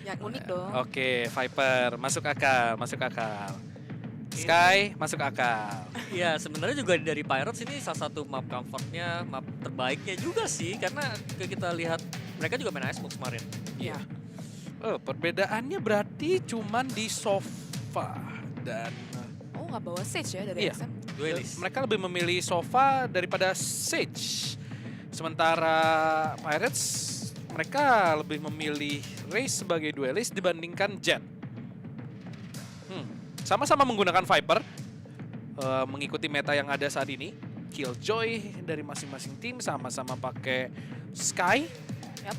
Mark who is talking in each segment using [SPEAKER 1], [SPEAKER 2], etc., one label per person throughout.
[SPEAKER 1] Yang unik dong.
[SPEAKER 2] Oke, Viper masuk akal, masuk akal. Sky masuk akal.
[SPEAKER 3] Iya, sebenarnya juga dari Pirates ini salah satu map comfortnya, map terbaiknya juga sih. Karena kita lihat mereka juga main Icebox kemarin.
[SPEAKER 2] Iya. Oh, perbedaannya berarti cuman di sofa dan
[SPEAKER 1] Oh, nggak bawa Sage ya dari
[SPEAKER 2] Iya.
[SPEAKER 1] XM?
[SPEAKER 3] Duelis.
[SPEAKER 2] mereka lebih memilih sofa daripada Sage. Sementara Pirates mereka lebih memilih Raze sebagai duelist dibandingkan Jet. Sama-sama menggunakan Viper, mengikuti meta yang ada saat ini. Killjoy dari masing-masing tim sama-sama pakai Sky.
[SPEAKER 1] Yap.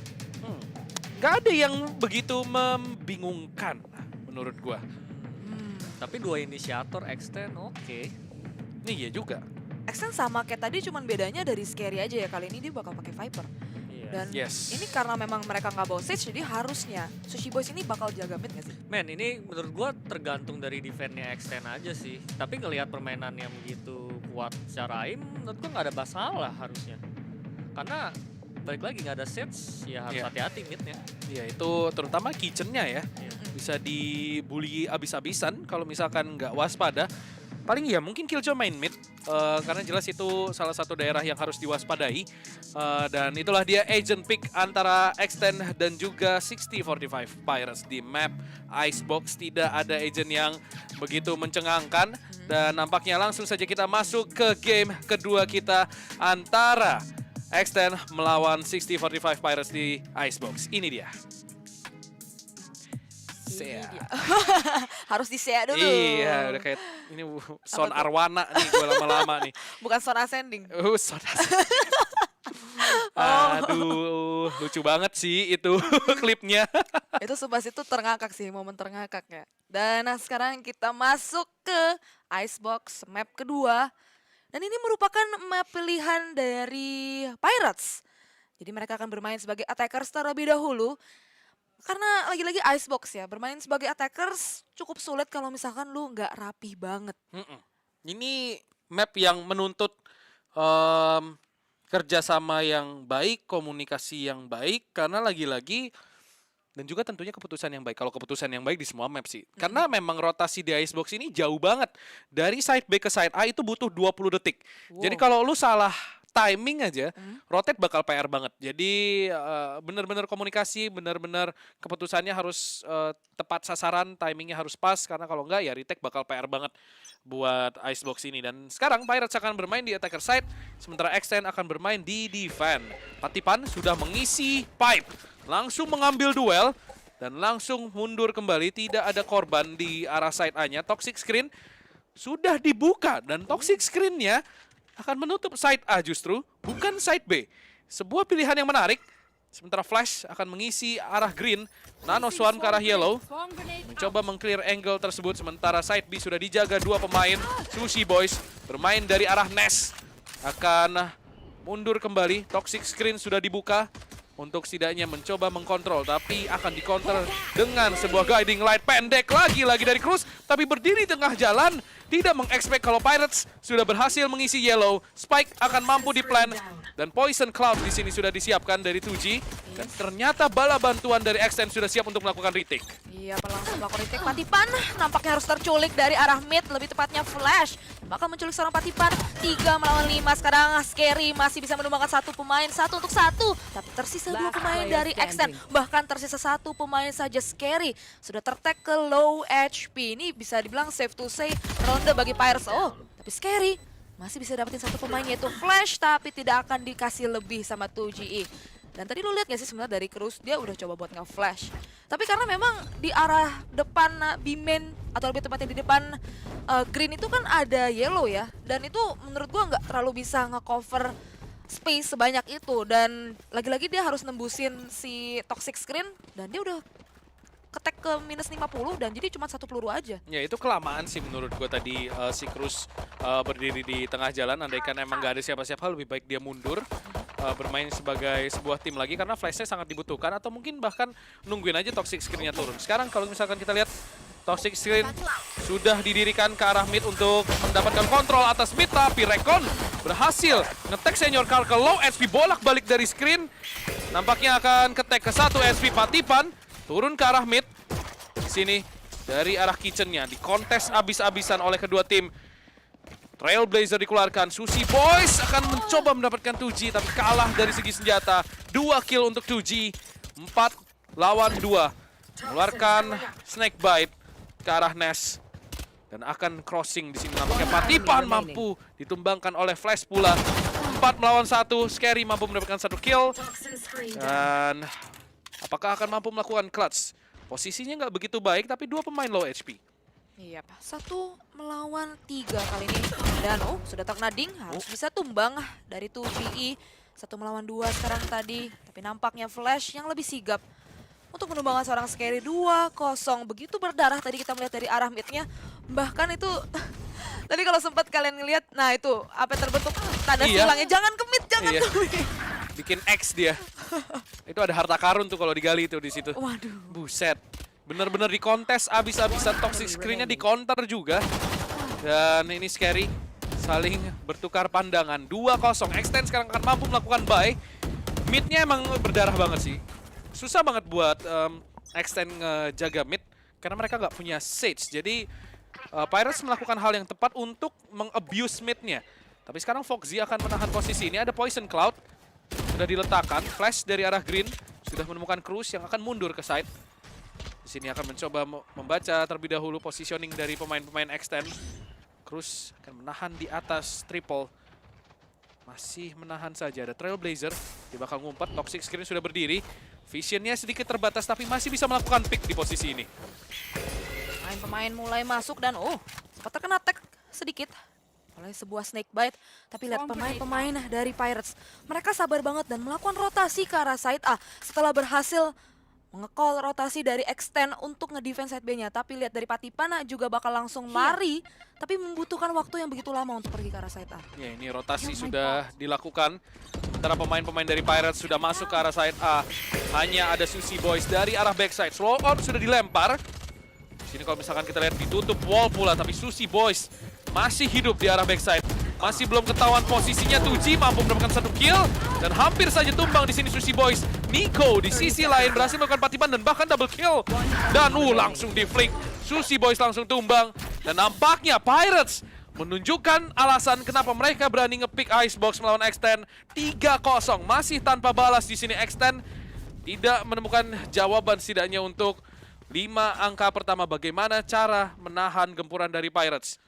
[SPEAKER 2] Gak ada yang begitu membingungkan menurut gua.
[SPEAKER 3] Tapi dua inisiator extend oke.
[SPEAKER 2] Ini iya juga.
[SPEAKER 1] XM sama kayak tadi, cuman bedanya dari Scary aja ya. Kali ini dia bakal pakai Viper.
[SPEAKER 3] Iya.
[SPEAKER 1] Dan
[SPEAKER 2] Yes.
[SPEAKER 1] ini karena memang mereka nggak bawa Sage, jadi harusnya Sushi Boys ini bakal jaga mid nggak sih?
[SPEAKER 3] Men, ini menurut gua tergantung dari defense-nya extend aja sih. Tapi ngelihat permainan yang begitu kuat secara aim, menurut gua nggak ada masalah harusnya. Karena balik lagi nggak ada sets, ya harus
[SPEAKER 2] Iya.
[SPEAKER 3] hati-hati mid-nya.
[SPEAKER 2] Ya itu terutama kitchen-nya ya.
[SPEAKER 3] Iya.
[SPEAKER 2] Bisa dibully abis-abisan kalau misalkan nggak waspada. Paling ya mungkin Killjoy main mid, karena jelas itu salah satu daerah yang harus diwaspadai. Dan itulah dia agent pick antara Extend dan juga 6045 Pirates di map Icebox. Tidak ada agent yang begitu mencengangkan. Dan nampaknya langsung saja kita masuk ke game kedua kita antara Extend melawan 6045 Pirates di Icebox. Ini dia.
[SPEAKER 1] Ini
[SPEAKER 2] Sea.
[SPEAKER 1] dia. Harus di SEA dulu.
[SPEAKER 2] Iya, udah kayak ini Son
[SPEAKER 1] Apa tuh?
[SPEAKER 2] Arwana nih gue lama-lama nih.
[SPEAKER 1] Bukan Son Ascending.
[SPEAKER 2] Son Aduh, lucu banget sih itu klipnya.
[SPEAKER 1] Itu sebas itu terngakak sih, momen terngakaknya. Dan nah sekarang kita masuk ke Icebox map kedua. Dan ini merupakan map pilihan dari Pirates. Jadi mereka akan bermain sebagai attackers terlebih dahulu. Karena lagi-lagi Icebox ya, bermain sebagai attackers cukup sulit kalau misalkan lu nggak rapih banget.
[SPEAKER 2] Ini map yang menuntut kerjasama yang baik, komunikasi yang baik, karena lagi-lagi dan juga tentunya keputusan yang baik. Kalau keputusan yang baik di semua map sih. Karena memang rotasi di Icebox ini jauh banget. Dari side B ke side A itu butuh 20 detik. Jadi kalau lu salah timing aja, rotate bakal PR banget. Jadi benar-benar komunikasi, benar-benar keputusannya harus tepat sasaran, timingnya harus pas. Karena kalau enggak ya retake bakal PR banget buat Icebox ini. Dan sekarang Pirates akan bermain di attacker side, sementara Extend akan bermain di defense. Patipan sudah mengisi pipe, langsung mengambil duel, dan langsung mundur kembali. Tidak ada korban di arah side A-nya. Toxic screen sudah dibuka, dan toxic screen-nya akan menutup side A justru, bukan side B. Sebuah pilihan yang menarik. Sementara Flash akan mengisi arah green, Nano Swarm ke arah yellow. Mencoba meng-clear angle tersebut, sementara side B sudah dijaga dua pemain. Sushi Boys bermain dari arah Nest. Akan mundur kembali, toxic screen sudah dibuka. Untuk setidaknya mencoba mengkontrol, tapi akan dikonter dengan sebuah guiding light pendek lagi dari Cruz, tapi berdiri tengah jalan, tidak mengekspek kalau Pirates sudah berhasil mengisi yellow. Spike akan mampu di-plan, dan Poison Cloud di sini sudah disiapkan dari 2G, dan ternyata bala bantuan dari Extend sudah siap untuk melakukan retake.
[SPEAKER 1] Iya, langsung melakukan retake. Patipan nampaknya harus terculik dari arah mid, lebih tepatnya Flash. Bakal menculik seorang Patipan, 3 melawan 5. Sekarang Scary masih bisa menumbangkan satu pemain, 1 untuk 1. Tapi tersisa 2 pemain dari Extend. Bahkan tersisa 1 pemain saja Scary. Sudah tertag ke low HP. Ini bisa dibilang safe to say ronde bagi Pirates. Oh, tapi Scary masih bisa dapetin satu pemain yaitu Flash, tapi tidak akan dikasih lebih sama 2GE. Dan tadi lu lihat gak sih sebenarnya dari Cruz dia udah coba buat nge-flash. Tapi karena memang di arah depan B-main atau lebih tepatnya di depan green itu kan ada yellow ya. Dan itu menurut gua nggak terlalu bisa nge-cover space sebanyak itu. Dan lagi-lagi dia harus nembusin si toxic screen dan dia udah ketek ke minus 50 dan jadi cuma 1 peluru aja.
[SPEAKER 2] Ya itu kelamaan sih menurut gue tadi si Cruz berdiri di tengah jalan. Andaikan emang gak ada siapa-siapa lebih baik dia mundur. Bermain sebagai sebuah tim lagi karena flashnya sangat dibutuhkan, atau mungkin bahkan nungguin aja toxic screen-nya turun. Sekarang kalau misalkan kita lihat toxic screen sudah didirikan ke arah mid untuk mendapatkan kontrol atas mid, tapi Recon berhasil nge-tag Senior Carl ke low HP, bolak-balik dari screen. Nampaknya akan ke-tag ke 1 HP Patipan. turun ke arah mid. Sini dari arah kitchennya di kontes abis-abisan oleh kedua tim. Trailblazer dikeluarkan, Sushi Boys akan mencoba mendapatkan 2G tapi kalah dari segi senjata. 2 kill untuk 2G, 4 lawan 2. Mengeluarkan Snakebite ke arah Nest dan akan crossing di sini nampaknya Patipan mampu ditumbangkan oleh Flash pula. 4 melawan 1, Scary mampu mendapatkan 1 kill. Dan apakah akan mampu melakukan clutch? Posisinya nggak begitu baik tapi 2 pemain low HP.
[SPEAKER 1] Iya, 1 melawan 3 kali ini. Dan sudah terkena ding, harus bisa tumbang dari 2GE. 1 melawan 2 sekarang tadi. Tapi nampaknya Flash yang lebih sigap untuk menumbangkan seorang Scary 2-0. Begitu berdarah tadi kita melihat dari arah midnya. Bahkan itu tadi kalau sempat kalian ngelihat, nah itu apa yang terbentuk tanda silangnya, jangan ke mid, jangan ke mid.
[SPEAKER 2] Bikin X dia. Itu ada harta karun tuh kalau digali itu di situ.
[SPEAKER 1] Waduh.
[SPEAKER 2] Buset. Bener-bener di kontes abis-abisan, toxic screen-nya di counter juga. Dan ini Scary saling bertukar pandangan. 2-0. Extend sekarang akan mampu melakukan buy. Mid-nya emang berdarah banget sih. Susah banget buat Extend ngejaga mid karena mereka nggak punya Sage. Jadi Pirates melakukan hal yang tepat untuk meng-abuse mid-nya. Tapi sekarang Foxy akan menahan posisi ini. Ada Poison Cloud sudah diletakkan. Flash dari arah green sudah menemukan Cruz yang akan mundur ke side. Di sini akan mencoba membaca terlebih dahulu positioning dari pemain-pemain Extend. Cruz akan menahan di atas triple. Masih menahan saja. Ada Trailblazer. Dia bakal ngumpet. Toxic Screen sudah berdiri. Visionnya sedikit terbatas tapi masih bisa melakukan pick di posisi ini.
[SPEAKER 1] Pemain mulai masuk dan sempat terkena tag sedikit oleh sebuah Snakebite. Tapi lihat pemain-pemain dari Pirates. Mereka sabar banget dan melakukan rotasi ke arah side A setelah berhasil mengecall rotasi dari Extend untuk ngedefense side B-nya. Tapi lihat dari Patipana juga bakal langsung lari. Tapi membutuhkan waktu yang begitu lama untuk pergi ke arah side A.
[SPEAKER 2] Ya, ini rotasi sudah dilakukan. Sementara pemain-pemain dari Pirates sudah masuk ke arah side A. Hanya ada Sushi Boys dari arah backside. Slow on sudah dilempar. Di sini kalau misalkan kita lihat ditutup wall pula. Tapi Sushi Boys masih hidup di arah backside. Masih belum ketahuan posisinya. 2G mampu mendapatkan 1 kill. Dan hampir saja tumbang di sini Sushi Boys. Nico di sisi lain berhasil melakukan patipan dan bahkan double kill. Dan langsung di flick. Sushi Boys langsung tumbang. Dan nampaknya Pirates menunjukkan alasan kenapa mereka berani nge-pick Icebox melawan Extend. 3-0. Masih tanpa balas di sini Extend. Tidak menemukan jawaban setidaknya untuk 5 angka pertama. Bagaimana cara menahan gempuran dari Pirates?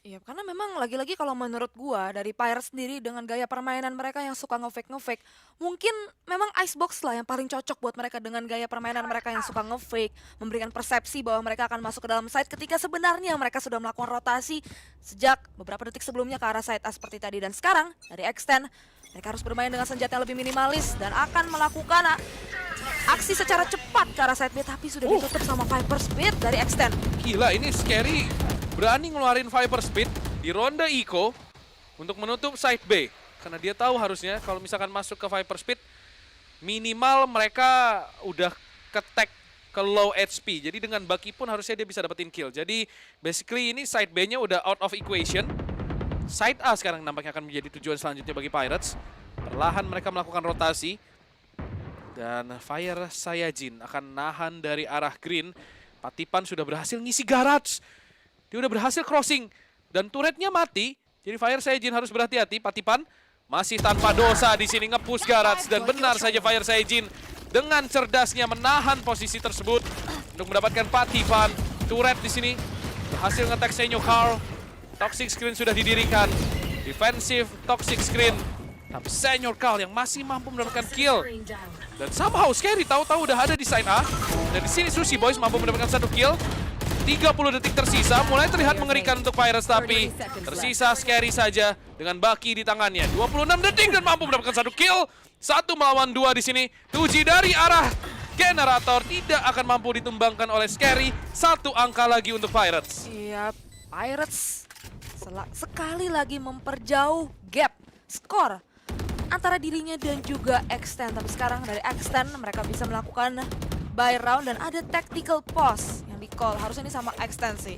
[SPEAKER 1] Iya, karena memang lagi-lagi kalau menurut gua dari Pirates sendiri dengan gaya permainan mereka yang suka nge-fake, mungkin memang Icebox lah yang paling cocok buat mereka dengan gaya permainan mereka yang suka nge-fake, memberikan persepsi bahwa mereka akan masuk ke dalam side ketika sebenarnya mereka sudah melakukan rotasi sejak beberapa detik sebelumnya ke arah side A seperti tadi. Dan sekarang dari Extend, mereka harus bermain dengan senjata yang lebih minimalis dan akan melakukan aksi secara cepat ke arah side B, tapi sudah ditutup sama Viper Speed dari Extend.
[SPEAKER 2] Gila, ini Scary berani ngeluarin Viper Speed di ronde Eco untuk menutup side B. Karena dia tahu harusnya kalau misalkan masuk ke Viper Speed, minimal mereka udah ke-tag ke low HP. Jadi dengan Bucky pun harusnya dia bisa dapetin kill. Jadi basically ini side B-nya udah out of equation. Side A sekarang nampaknya akan menjadi tujuan selanjutnya bagi Pirates. Perlahan mereka melakukan rotasi. Dan Fire Saiyajin akan nahan dari arah green. Patipan sudah berhasil ngisi garage. Dia udah berhasil crossing. Dan turretnya mati. Jadi Fire Saiyajin harus berhati-hati. Patipan masih tanpa dosa di sini nge-push garage. Dan benar saja Fire Saiyajin dengan cerdasnya menahan posisi tersebut. Untuk mendapatkan Patipan. Turret di sini berhasil nge-tag Senyo Carl. Toxic Screen sudah didirikan. Defensive Toxic Screen. Tapi Senior Carl yang masih mampu mendapatkan kill. Dan somehow Scary tahu-tahu udah ada di side A. Dan di sini Sushi Boys mampu mendapatkan 1 kill. 30 detik tersisa, mulai terlihat mengerikan untuk Pirates, tapi tersisa Scary saja dengan Bucky di tangannya. 26 detik dan mampu mendapatkan 1 kill. 1 melawan 2 di sini. 2G dari arah generator tidak akan mampu ditumbangkan oleh Scary. 1 angka lagi untuk Pirates.
[SPEAKER 1] Iya, Pirates sekali lagi memperjauh gap skor antara dirinya dan juga Extend. Tapi sekarang dari Extend mereka bisa melakukan buy round dan ada tactical pause yang di-call. Harusnya ini sama Extend sih.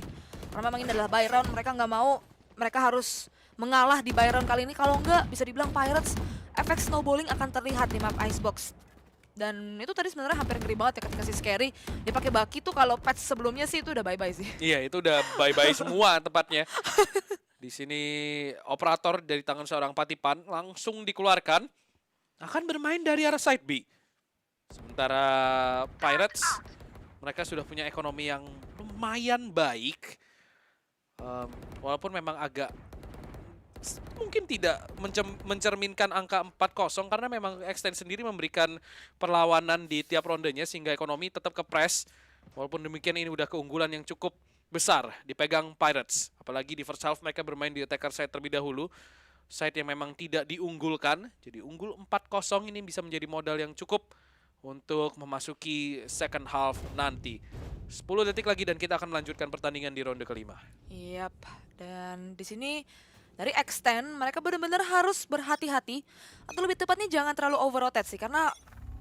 [SPEAKER 1] Karena memang ini adalah buy round, mereka nggak mau, mereka harus mengalah di buy round kali ini. Kalau nggak, bisa dibilang Pirates efek snowballing akan terlihat di map Icebox. Dan itu tadi sebenarnya hampir ngeri banget ya ketika si Scary dia pakai Baki tuh, kalau patch sebelumnya sih itu udah bye-bye sih.
[SPEAKER 2] Iya, itu udah bye-bye semua tepatnya. Di sini operator dari tangan seorang Patipan langsung dikeluarkan. Akan bermain dari arah side B. Sementara Pirates, mereka sudah punya ekonomi yang lumayan baik. Walaupun memang agak mungkin tidak mencerminkan angka 4-0 karena memang Extend sendiri memberikan perlawanan di tiap rondenya sehingga ekonomi tetap ke press. Walaupun demikian ini udah keunggulan yang cukup besar dipegang Pirates. Apalagi di first half mereka bermain di attacker side terlebih dahulu. Side yang memang tidak diunggulkan. Jadi unggul 4-0 ini bisa menjadi modal yang cukup untuk memasuki second half nanti. 10 detik lagi dan kita akan melanjutkan pertandingan di ronde kelima.
[SPEAKER 1] Yap, dan di sini dari Extend mereka benar-benar harus berhati-hati, atau lebih tepatnya jangan terlalu over rotate sih, karena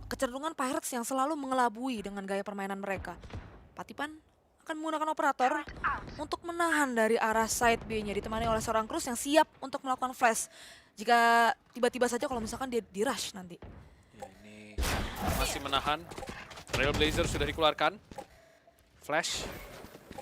[SPEAKER 1] kecenderungan Pirates yang selalu mengelabui dengan gaya permainan mereka. Patipan akan menggunakan operator untuk menahan dari arah side B-nya, ditemani oleh seorang Cruz yang siap untuk melakukan flash jika tiba-tiba saja kalau misalkan dia di rush nanti.
[SPEAKER 2] Ya, ini masih menahan. Trailblazer sudah dikeluarkan. Flash.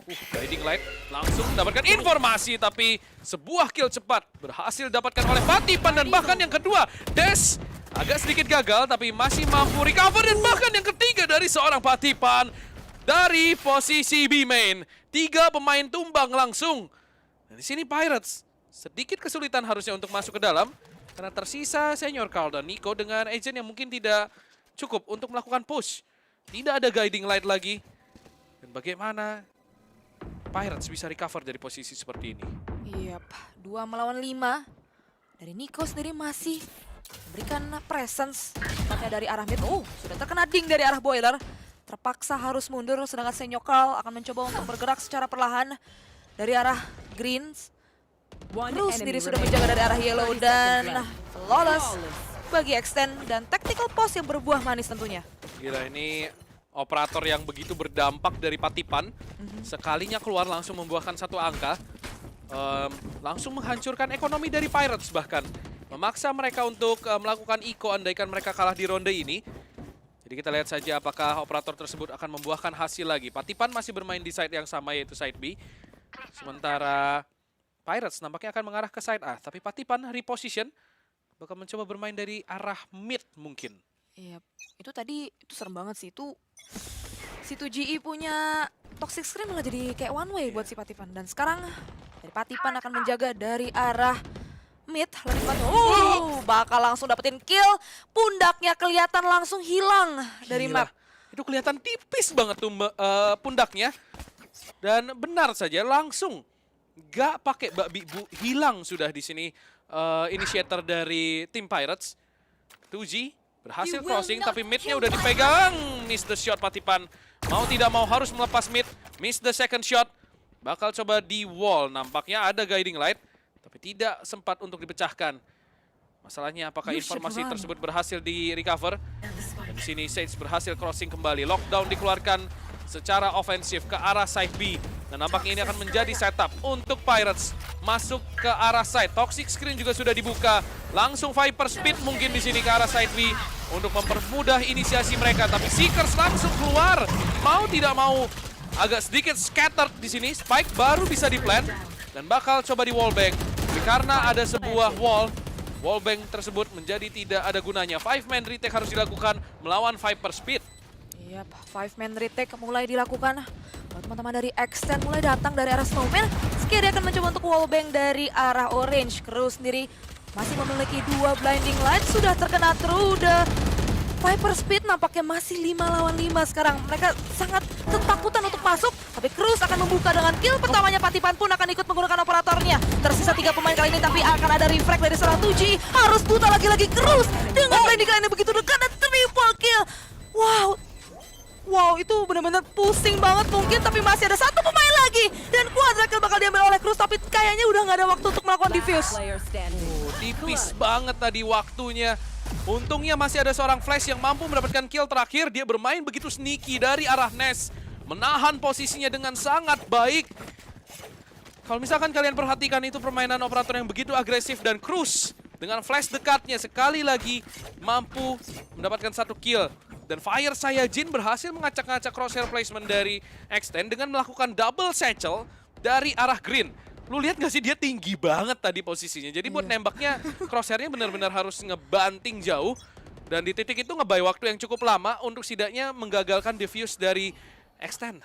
[SPEAKER 2] Guiding Light langsung mendapatkan informasi, tapi sebuah kill cepat berhasil didapatkan oleh Patipan, dan bahkan yang kedua, Des agak sedikit gagal tapi masih mampu recover, dan bahkan yang ketiga dari seorang Patipan dari posisi B main. 3 pemain tumbang langsung. Dan di sini Pirates sedikit kesulitan harusnya untuk masuk ke dalam karena tersisa Senior Carl dan Nico dengan agent yang mungkin tidak cukup untuk melakukan push. Tidak ada Guiding Light lagi. Dan bagaimana Pirates bisa recover dari posisi seperti ini?
[SPEAKER 1] Yap, 2 melawan 5. Dari Nico sendiri masih memberikan presence, tepatnya dari arah mid. Oh, sudah terkena ding dari arah Boiler. Terpaksa harus mundur, sedangkan Senyokal akan mencoba untuk bergerak secara perlahan dari arah Greens. Cruz sendiri sudah menjaga dari arah Yellow, dan flawless bagi Extend dan tactical pause yang berbuah manis tentunya.
[SPEAKER 2] Gila, ini operator yang begitu berdampak dari Patipan. Sekalinya keluar langsung membuahkan 1 angka. Langsung menghancurkan ekonomi dari Pirates bahkan. Memaksa mereka untuk melakukan eco andaikan mereka kalah di ronde ini. Jadi kita lihat saja apakah operator tersebut akan membuahkan hasil lagi. Patipan masih bermain di side yang sama, yaitu side B. Sementara Pirates nampaknya akan mengarah ke side A. Tapi Patipan reposition, bakal mencoba bermain dari arah mid mungkin.
[SPEAKER 1] Iya, itu tadi itu serem banget sih. Itu si 2GE punya toxic screen malah jadi kayak one way buat si Patipan. Dan sekarang dari Patipan akan menjaga dari arah mid. Bakal langsung dapetin kill. Pundaknya kelihatan langsung hilang dari
[SPEAKER 2] Gila.
[SPEAKER 1] map.
[SPEAKER 2] Itu kelihatan tipis banget tuh pundaknya. Dan benar saja langsung gak pakai babi bu, hilang sudah di sini initiator dari tim Pirates. 2G berhasil crossing tapi midnya udah dipegang. Miss the shot Patipan. Mau tidak mau harus melepas mid. Miss the second shot. Bakal coba di wall. Nampaknya ada Guiding Light tapi tidak sempat untuk dipecahkan. Masalahnya apakah informasi tersebut berhasil di recover? Dan di sini Sage berhasil crossing kembali. Lockdown dikeluarkan secara ofensif ke arah side B. Dan nampaknya ini akan menjadi setup untuk Pirates masuk ke arah side. Toxic screen juga sudah dibuka. Langsung Viper Speed mungkin di sini ke arah side B untuk mempermudah inisiasi mereka. Tapi Seekers langsung keluar. Mau tidak mau agak sedikit scattered di sini. Spike baru bisa di-plant dan bakal coba di wallbang. Tapi karena ada sebuah wallbang tersebut menjadi tidak ada gunanya. 5-man retake harus dilakukan melawan Viper Speed.
[SPEAKER 1] Yap, 5-man retake mulai dilakukan. Teman-teman dari Extend mulai datang dari arah Snowman. Scary akan mencoba untuk wallbang dari arah Orange. Cruz sendiri masih memiliki 2 blinding light. Sudah terkena through the Viper Speed, nampaknya masih 5 lawan 5 sekarang. Mereka sangat ketakutan untuk masuk. Tapi Cruz akan membuka dengan kill pertamanya. Patipan pun akan ikut menggunakan operatornya. Tersisa 3 pemain kali ini, tapi akan ada refrag dari seorang 2G. Harus buta lagi-lagi Cruz dengan blinding kali ini begitu dekat dan triple kill. Wow, itu benar-benar pusing banget mungkin, tapi masih ada 1 pemain lagi. Dan quadra kill bakal diambil oleh Cruz, tapi kayaknya udah nggak ada waktu untuk melakukan defuse.
[SPEAKER 2] Tipis banget tadi waktunya. Untungnya masih ada seorang Flash yang mampu mendapatkan kill terakhir. Dia bermain begitu sneaky dari arah Nest. Menahan posisinya dengan sangat baik. Kalau misalkan kalian perhatikan itu permainan operator yang begitu agresif, dan Cruz dengan flash dekatnya sekali lagi mampu mendapatkan 1 kill. Dan Fire Saiyajin berhasil mengacak-ngacak crosshair placement dari Extend dengan melakukan double satchel dari arah green. Lu lihat gak sih dia tinggi banget tadi posisinya. Jadi buat nembaknya crosshairnya benar-benar harus ngebanting jauh. Dan di titik itu ngebuy waktu yang cukup lama untuk setidaknya menggagalkan defuse dari Extend.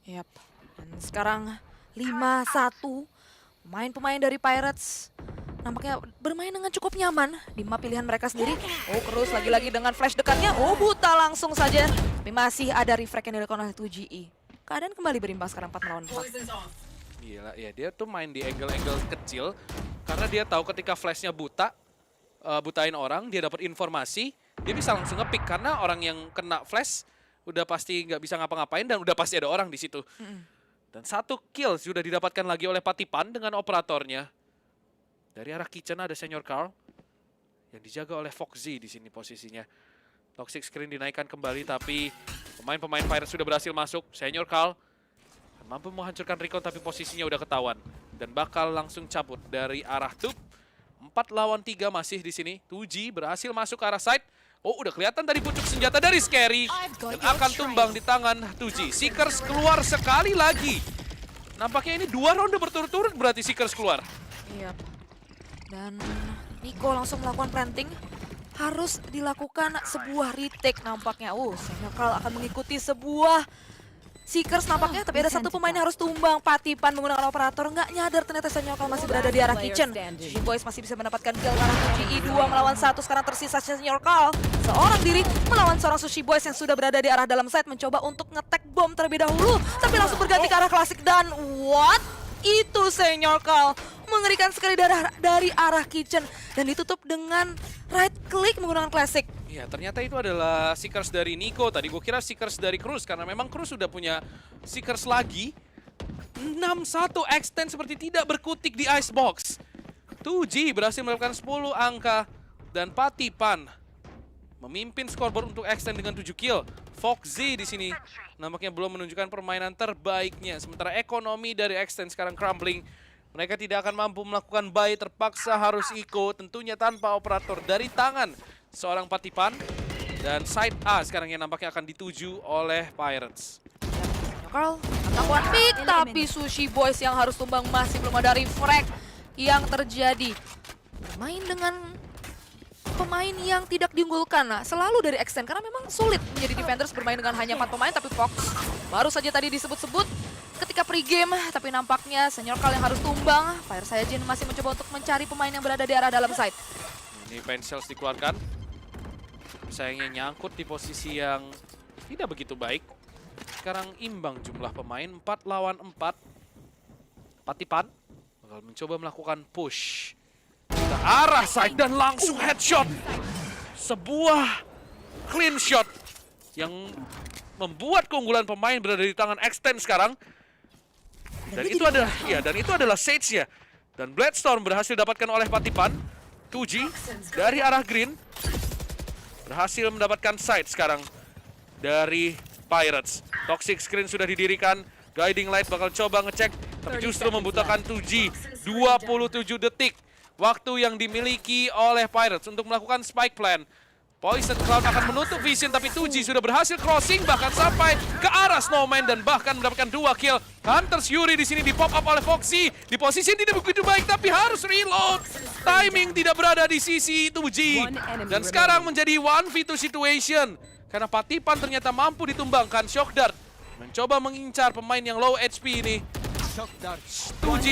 [SPEAKER 1] Yap. Dan sekarang 5-1. Pemain-pemain dari Pirates nampaknya bermain dengan cukup nyaman di map pilihan mereka sendiri. Oh, Cruz lagi-lagi dengan flash dekatnya. Oh, buta langsung saja. Tapi masih ada refrag yang dilakukan oleh 2GE. Keadaan kembali berimbang sekarang 4 melawan 4.
[SPEAKER 2] Gila, ya dia tuh main di angle-angle kecil. Karena dia tahu ketika flashnya buta, butain orang, dia dapat informasi, dia bisa langsung nge-pick. Karena orang yang kena flash udah pasti nggak bisa ngapa-ngapain dan udah pasti ada orang di situ. Dan 1 kill sudah didapatkan lagi oleh Patipan dengan operatornya. Dari arah kitchen ada Senior Carl yang dijaga oleh Foxy di sini posisinya. Toxic screen dinaikkan kembali tapi pemain-pemain Pirates sudah berhasil masuk. Senior Carl mampu menghancurkan Recon tapi posisinya udah ketahuan dan bakal langsung cabut dari arah tube. 4 lawan 3 masih di sini. 2G berhasil masuk ke arah side. Oh, udah kelihatan tadi pucuk senjata dari Scary dan akan tumbang di tangan 2G. Seekers keluar sekali lagi. Nampaknya ini 2 ronde berturut-turut berarti Seekers keluar.
[SPEAKER 1] Iya. Dan Nico langsung melakukan planting. Harus dilakukan sebuah retake nampaknya. Senior Carl akan mengikuti sebuah Seekers nampaknya. Tapi ada satu pemain yang harus tumbang. Patipan menggunakan operator. Nggak nyadar ternyata Senior Carl masih berada di arah kitchen. Sushi Boys masih bisa mendapatkan kill karena 2GE 2 melawan 1. Sekarang tersisa Senior Carl seorang diri melawan seorang Sushi Boys yang sudah berada di arah dalam side. Mencoba untuk nge-tag bom terlebih dahulu. Tapi langsung berganti ke arah klasik dan what? Itu Senior Carl mengerikan sekali dari arah kitchen dan ditutup dengan right click menggunakan classic.
[SPEAKER 2] Ya, ternyata itu adalah Seekers dari Nico. Tadi gue kira Seekers dari Cruz karena memang Cruz sudah punya Seekers lagi. 6-1 Extend seperti tidak berkutik di Icebox. 2G berhasil melakukan 10 angka dan Patipan memimpin scoreboard untuk Extend dengan 7 kill. Foxy di sini nampaknya belum menunjukkan permainan terbaiknya. Sementara ekonomi dari Extend sekarang crumbling. Mereka tidak akan mampu melakukan buy, terpaksa harus ikut. Tentunya tanpa operator dari tangan seorang Patipan. Dan side A sekarang yang nampaknya akan dituju oleh Pirates.
[SPEAKER 1] Carl melakukan pick, tapi Sushi Boys yang harus tumbang masih belum ada refrag yang terjadi. Bermain dengan pemain yang tidak diunggulkan. Nah, selalu dari Extend karena memang sulit menjadi defenders bermain dengan hanya 4 pemain. Tapi Fox baru saja tadi disebut-sebut ketika pre-game, tapi nampaknya Senior Carl yang harus tumbang. Fire Saiyajin masih mencoba untuk mencari pemain yang berada di arah dalam side.
[SPEAKER 2] Ini Pencils dikeluarkan. Sayangnya nyangkut di posisi yang tidak begitu baik. Sekarang imbang jumlah pemain 4 lawan 4. Patipan bakal mencoba melakukan push ke arah side dan langsung headshot. Sebuah clean shot yang membuat keunggulan pemain berada di tangan Extend sekarang. Dan itu adalah Sage ya. Dan Bloodstorm berhasil didapatkan oleh Patipan. 2G dari arah green berhasil mendapatkan side sekarang dari Pirates. Toxic screen sudah didirikan. Guiding Light bakal coba ngecek, tapi justru membutuhkan 2G. 27 detik waktu yang dimiliki oleh Pirates untuk melakukan spike plan. Poison Cloud akan menutup vision, tapi 2G sudah berhasil crossing bahkan sampai ke arah Snowman dan bahkan mendapatkan 2 kill. Hunters Yuri di sini di pop up oleh Foxy. Di posisi yang tidak begitu baik tapi harus reload. Timing tidak berada di sisi 2G. Dan sekarang menjadi 1v2 situation. Karena Patipan ternyata mampu ditumbangkan. Shock Dart mencoba mengincar pemain yang low HP ini. 2G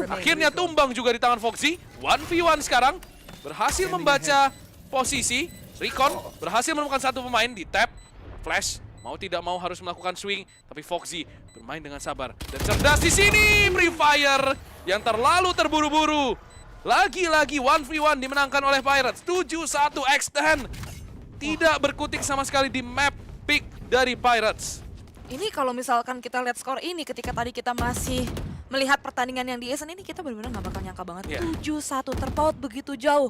[SPEAKER 2] akhirnya tumbang juga di tangan Foxy. 1v1 sekarang. Berhasil membaca posisi. Recon berhasil menemukan satu pemain di tap. Flash mau tidak mau harus melakukan swing, tapi Foxy bermain dengan sabar dan cerdas di sini. Free Fire yang terlalu terburu-buru. Lagi-lagi 1v1 dimenangkan oleh Pirates. 7-1 Extend. Tidak berkutik sama sekali di map pick dari Pirates.
[SPEAKER 1] Ini kalau misalkan kita lihat skor ini ketika tadi kita masih melihat pertandingan yang di Essen ini, kita benar-benar nggak bakal nyangka banget. 7-1 terpaut begitu jauh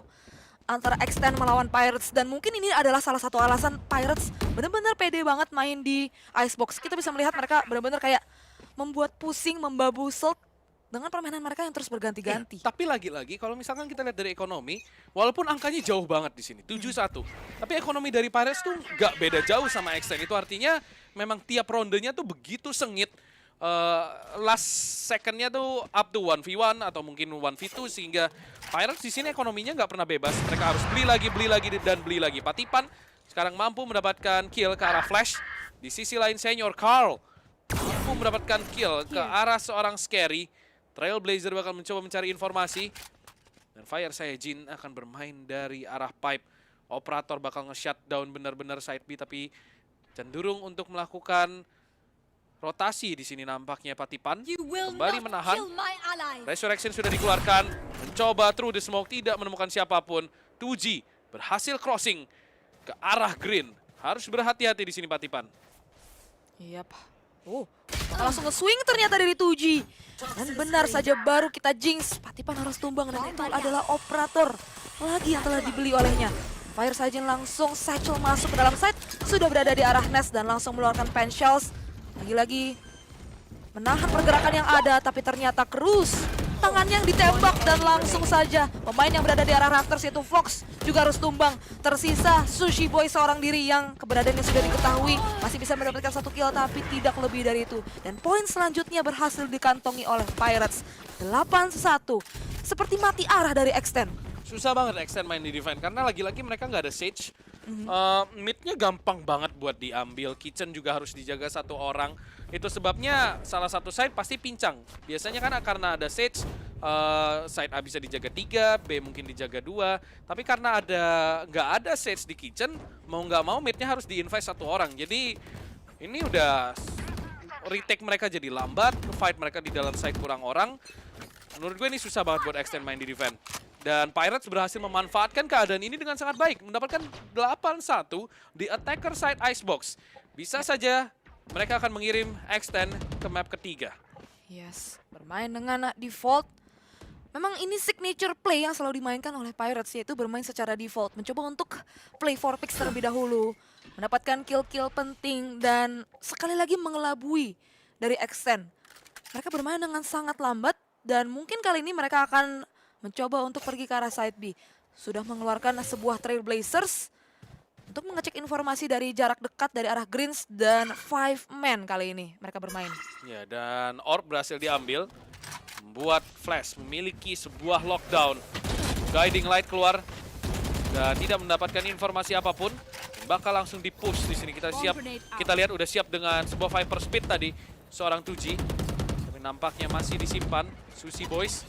[SPEAKER 1] antara Extend melawan Pirates, dan mungkin ini adalah salah satu alasan Pirates benar-benar pede banget main di Icebox. Kita bisa melihat mereka benar-benar kayak membuat pusing, membabu Silk dengan permainan mereka yang terus berganti-ganti.
[SPEAKER 2] Tapi lagi-lagi kalau misalkan kita lihat dari ekonomi, walaupun angkanya jauh banget di sini, 7-1. Tapi ekonomi dari Pirates tuh nggak beda jauh sama Extend. Itu artinya memang tiap rondenya tuh begitu sengit. Last secondnya tuh up to 1v1 atau mungkin 1v2 sehingga Pirates di sini ekonominya nggak pernah bebas. Mereka harus beli lagi dan beli lagi. Patipan sekarang mampu mendapatkan kill ke arah Flash. Di sisi lain Senior Carl mampu mendapatkan kill ke arah seorang Scary. Trailblazer bakal mencoba mencari informasi. Dan Fire Saiyajin akan bermain dari arah pipe. Operator bakal nge-shutdown benar-benar side B tapi cenderung untuk melakukan rotasi di sini nampaknya Patipan. Kembali menahan. Resurrection sudah dikeluarkan. Mencoba through the smoke, tidak menemukan siapapun. 2G berhasil crossing ke arah green. Harus berhati-hati di sini Patipan.
[SPEAKER 1] Yap. Langsung nge-swing ternyata dari 2G. Dan benar saja baru kita jinx. Patipan harus tumbang dan itu adalah operator lagi yang telah dibeli olehnya. Fire Saiyajin langsung satchel masuk ke dalam site. Sudah berada di arah nest dan langsung mengeluarkan pen shells. Lagi-lagi menahan pergerakan yang ada tapi ternyata Cruz tangannya yang ditembak dan langsung saja pemain yang berada di arah Rafters yaitu Fox juga harus tumbang. Tersisa Sushi Boy seorang diri yang keberadaannya sudah diketahui masih bisa mendapatkan 1 kill tapi tidak lebih dari itu. Dan poin selanjutnya berhasil dikantongi oleh Pirates 8-1. Seperti mati arah dari Extend.
[SPEAKER 2] Susah banget Extend main di defense karena lagi-lagi mereka nggak ada Sage. Mid-nya gampang banget buat diambil. Kitchen juga harus dijaga 1 orang. Itu sebabnya salah satu side pasti pincang. Biasanya kan karena ada Sage, side A bisa dijaga 3, B mungkin dijaga 2. Tapi karena nggak ada Sage di Kitchen, mau nggak mau mid-nya harus di-invest 1 orang. Jadi ini udah retake mereka jadi lambat, fight mereka di dalam side kurang orang. Menurut gue ini susah banget buat Extend main di defense. Dan Pirates berhasil memanfaatkan keadaan ini dengan sangat baik. Mendapatkan 8-1 di attacker side Icebox. Bisa saja mereka akan mengirim Extend ke map ketiga.
[SPEAKER 1] Yes, bermain dengan default. Memang ini signature play yang selalu dimainkan oleh Pirates, yaitu bermain secara default. Mencoba untuk play for picks terlebih dahulu. Mendapatkan kill-kill penting dan sekali lagi mengelabui dari Extend. Mereka bermain dengan sangat lambat dan mungkin kali ini mereka akan mencoba untuk pergi ke arah side B. Sudah mengeluarkan sebuah Trailblazers untuk mengecek informasi dari jarak dekat dari arah Greens dan 5 man kali ini mereka bermain.
[SPEAKER 2] Ya, dan Orb berhasil diambil. Membuat Flash memiliki sebuah lockdown. Guiding Light keluar dan tidak mendapatkan informasi apapun. Bakal langsung di-push di sini. Kita lihat udah siap dengan sebuah Viper Speed tadi seorang 2G. Tapi nampaknya masih disimpan Sushi Boys.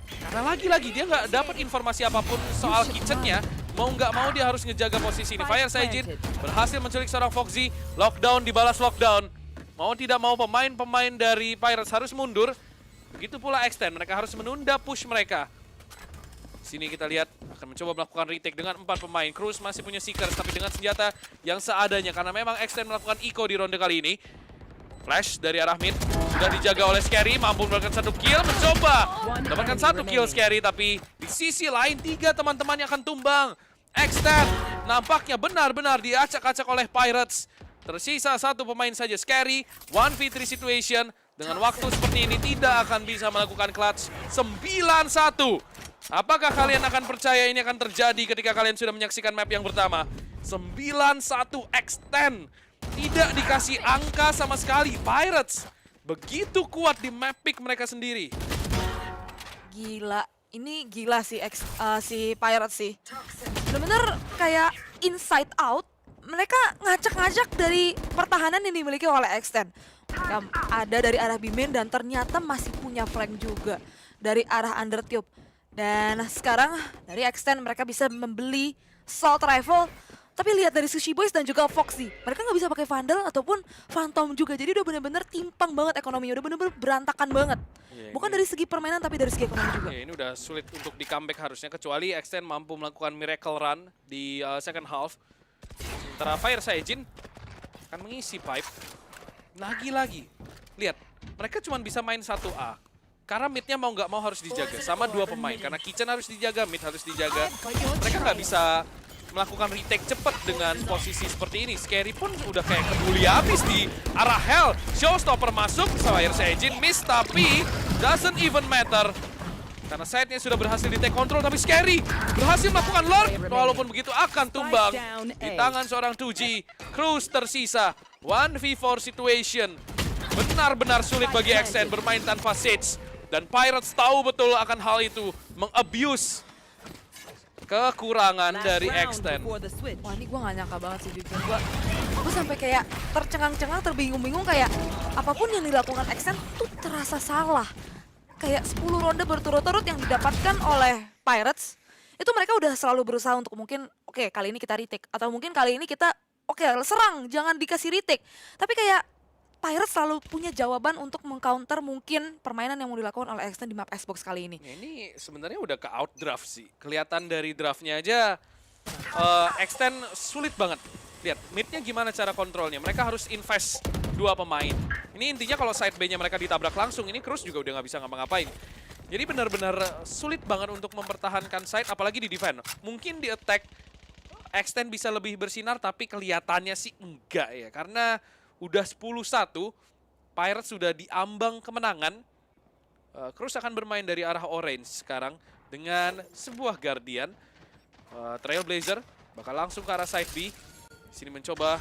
[SPEAKER 2] Karena lagi-lagi dia nggak dapat informasi apapun soal kitchennya. Mau nggak mau dia harus ngejaga posisi ini. Fire Saiyajin berhasil menculik seorang Foxy. Lockdown dibalas lockdown. Mau tidak mau pemain-pemain dari Pirates harus mundur. Begitu pula Extend, mereka harus menunda push mereka. Sini kita lihat akan mencoba melakukan retake dengan 4 pemain. Cruz masih punya Seekers tapi dengan senjata yang seadanya. Karena memang Extend melakukan eco di ronde kali ini. Flash dari arah mid sudah dijaga oleh Scary, mampu mendapatkan 1 kill, mencoba mendapatkan 1 kill Scary, tapi di sisi lain 3 teman-temannya akan tumbang. Extend nampaknya benar-benar diacak-acak oleh Pirates. Tersisa 1 pemain saja Scary, 1v3 situation. Dengan waktu seperti ini tidak akan bisa melakukan clutch. 9-1. Apakah kalian akan percaya ini akan terjadi ketika kalian sudah menyaksikan map yang pertama? 9-1 Extend. Tidak dikasih angka sama sekali. Pirates begitu kuat di map pick mereka sendiri.
[SPEAKER 1] Gila, ini gila sih si Pirates sih. Bener-bener kayak inside out. Mereka ngacak-ngacak dari pertahanan yang dimiliki oleh Extend. Mereka ada dari arah B-main dan ternyata masih punya flank juga dari arah Undertube. Dan sekarang dari Extend mereka bisa membeli Assault Rifle. Tapi lihat dari Sushi Boys dan juga Foxy, mereka nggak bisa pakai Vandal ataupun Phantom juga. Jadi udah bener-bener timpang banget ekonominya, udah bener-bener berantakan banget. Bukan dari segi permainan tapi dari segi ekonomi juga.
[SPEAKER 2] Ini udah sulit untuk di comeback harusnya, kecuali Extend mampu melakukan miracle run di second half. Sementara Fire Saiyajin akan mengisi pipe. Lagi-lagi, lihat, mereka cuma bisa main 1A. Karena mid-nya mau nggak mau harus dijaga, sama 2 pemain. Karena Kitchen harus dijaga, mid harus dijaga. Mereka nggak bisa melakukan retake cepat dengan posisi seperti ini. Scary pun udah kayak kebuli habis di arah Hell. Showstopper masuk, Fire Engine miss, tapi doesn't even matter. Karena side-nya sudah berhasil di-take control, tapi Scary berhasil melakukan lurk. Walaupun begitu akan tumbang di tangan seorang 2G. Cruz tersisa, 1v4 situation. Benar-benar sulit bagi Extend bermain tanpa Sage. Dan Pirates tahu betul akan hal itu, meng-abuse kekurangan dari Extend.
[SPEAKER 1] Wah, ini gue gak nyangka banget sih jujur. Gue sampai kayak tercengang-cengang, terbingung-bingung kayak apapun yang dilakukan Extend tuh terasa salah. Kayak 10 ronde berturut-turut yang didapatkan oleh Pirates, itu mereka udah selalu berusaha untuk mungkin, oke, kali ini kita retake. Atau mungkin kali ini kita, oke, serang, jangan dikasih retake. Tapi kayak Pirates selalu punya jawaban untuk mengcounter mungkin permainan yang mau dilakukan oleh Extend di map Xbox kali ini.
[SPEAKER 2] Ya, ini sebenarnya udah ke outdraft sih. Kelihatan dari draftnya aja, Extend sulit banget. Lihat, mid-nya gimana cara kontrolnya. Mereka harus invest 2 pemain. Ini intinya kalau side B-nya mereka ditabrak langsung, ini Cruz juga udah nggak bisa ngapa-ngapain. Jadi benar-benar sulit banget untuk mempertahankan side, apalagi di defend. Mungkin di attack, Extend bisa lebih bersinar, tapi kelihatannya sih enggak ya. Karena udah 10-1, Pirates sudah diambang kemenangan. Cruz akan bermain dari arah orange sekarang dengan sebuah Guardian. Trailblazer bakal langsung ke arah side B. Sini mencoba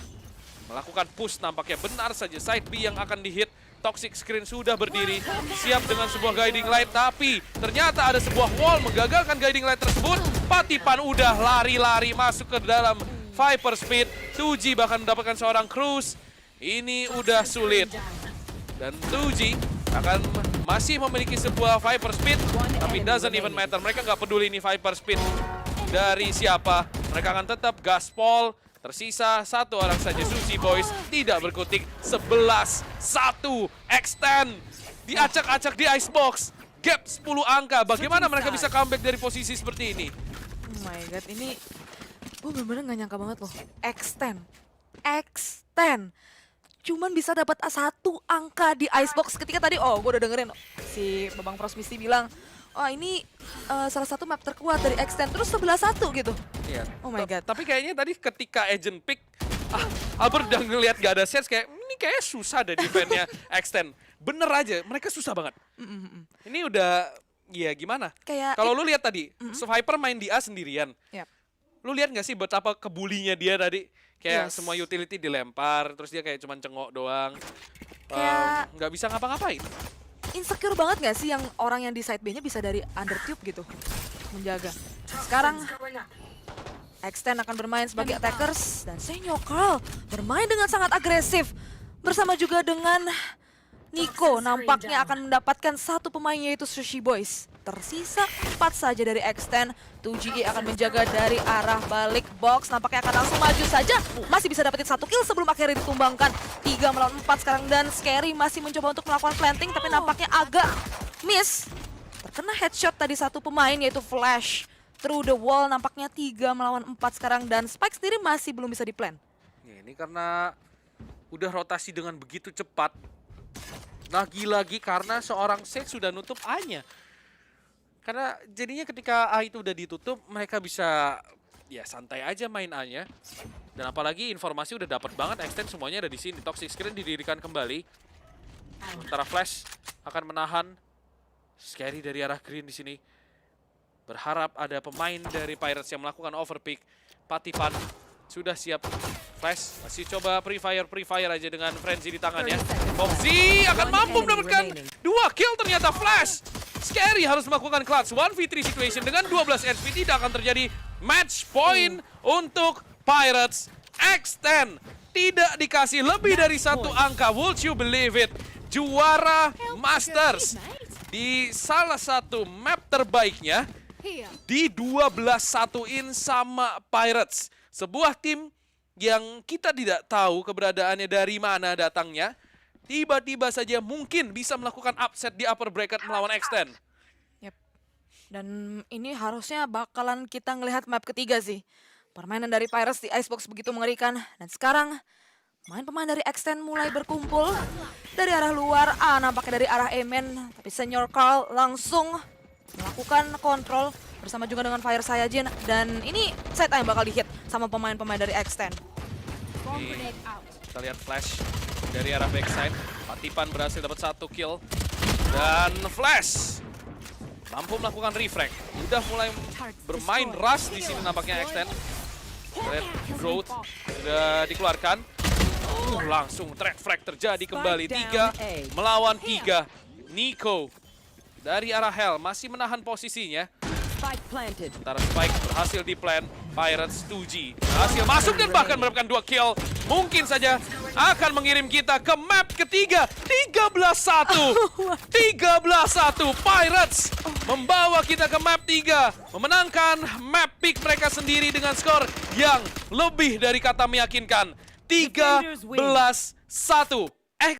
[SPEAKER 2] melakukan push, nampaknya benar saja side B yang akan dihit. Toxic Screen sudah berdiri, siap dengan sebuah guiding light, tapi ternyata ada sebuah wall menggagalkan guiding light tersebut. Patipan udah lari-lari masuk ke dalam Viper Speed. 2G bahkan mendapatkan seorang Cruz. Ini udah sulit. Dan 2G akan masih memiliki sebuah Viper Speed, tapi doesn't even matter. Mereka nggak peduli ini Viper Speed dari siapa. Mereka akan tetap gaspol. Tersisa 1 orang saja, Sushi Boys tidak berkutik. 11-1, Extend diacak-acak di Icebox. Gap 10 angka, bagaimana mereka bisa comeback dari posisi seperti ini?
[SPEAKER 1] Oh my god, ini gue bener-bener gak nyangka banget loh. Extend cuman bisa dapat 1 angka di Icebox ketika tadi, gue udah dengerin si Babang Prosmisi bilang, ini salah satu map terkuat dari Extend, terus 11-1 gitu.
[SPEAKER 2] Iya.
[SPEAKER 1] Oh my god.
[SPEAKER 2] Tapi kayaknya tadi ketika Agent Pick, Albert udah ngeliat gak ada sets, kayak ini kayaknya susah deh defense-nya Extend. Bener aja, mereka susah banget. Ini udah, ya gimana?
[SPEAKER 1] Kayak
[SPEAKER 2] kalau lu lihat tadi, Viper main di A sendirian.
[SPEAKER 1] Yep.
[SPEAKER 2] Lu lihat gak sih betapa kebulinya dia tadi? Kayak
[SPEAKER 1] Yes.
[SPEAKER 2] semua utility dilempar, terus dia kayak cuman cengok doang.
[SPEAKER 1] Kayak-
[SPEAKER 2] Nggak bisa ngapa-ngapain.
[SPEAKER 1] insecure banget gak sih yang orang yang di side B-nya bisa dari undertube gitu menjaga. Sekarang Extend akan bermain sebagai attackers dan Senior Carl bermain dengan sangat agresif bersama juga dengan Nico. Nampaknya akan mendapatkan 1 pemain yaitu Sushi Boys. Tersisa 4 saja dari Extend. 2GE akan menjaga dari arah balik box. Nampaknya akan langsung maju saja. Masih bisa dapetin 1 kill sebelum akhirnya ditumbangkan. 3 melawan 4 sekarang dan Scary masih mencoba untuk melakukan planting tapi nampaknya agak miss. Terkena headshot tadi 1 pemain yaitu Flash. Through the wall nampaknya 3 melawan 4 sekarang dan Spike sendiri masih belum bisa di-plan.
[SPEAKER 2] Ya, ini karena udah rotasi dengan begitu cepat. Lagi-lagi karena seorang Sage sudah nutup A-nya. Karena jadinya ketika A itu udah ditutup, mereka bisa ya santai aja main A-nya. Dan apalagi informasi udah dapat banget, Extend semuanya ada di sini. Toxic Screen didirikan kembali. Sementara Flash akan menahan Scary dari arah green di sini. Berharap ada pemain dari Pirates yang melakukan overpick. Patipan sudah siap. Flash masih coba pre-fire aja dengan frenzy di tangannya. Foxy akan mampu mendapatkan 2 kill ternyata Flash. Scary harus melakukan clutch 1v3 situation dengan 12 HP. Tidak akan terjadi match point untuk Pirates. Extend tidak dikasih lebih dari 1 angka. Would you believe it? Juara Masters di salah satu map terbaiknya di 12-1-in sama Pirates. Sebuah tim yang kita tidak tahu keberadaannya dari mana datangnya. Tiba-tiba saja mungkin bisa melakukan upset di upper bracket melawan Extend.
[SPEAKER 1] Yep. Dan ini harusnya bakalan kita ngelihat map ketiga sih. Permainan dari Pirates di Icebox begitu mengerikan. Dan sekarang pemain-pemain dari Extend mulai berkumpul. Dari arah luar, nampaknya dari arah Amen. Tapi Senior Carl langsung melakukan kontrol bersama juga dengan Fire Saiyajin, dan ini side A yang bakal dihit sama pemain-pemain dari X10.
[SPEAKER 2] Kita lihat flash dari arah backside. Patipan berhasil dapat 1 kill. Dan flash mampu melakukan refrag. Udah mulai bermain rush di sini nampaknya X10. Kita lihat growth sudah dikeluarkan. Langsung track frag terjadi kembali. 3 melawan 3. Nico dari arah Hell masih menahan posisinya. Sementara Spike berhasil di plan. Pirates 2G berhasil masuk dan bahkan mendapatkan 2 kill. Mungkin saja akan mengirim kita ke map ketiga. 13-1. 13-1. Pirates membawa kita ke map 3. Memenangkan map pick mereka sendiri dengan skor yang lebih dari kata meyakinkan. 13-1.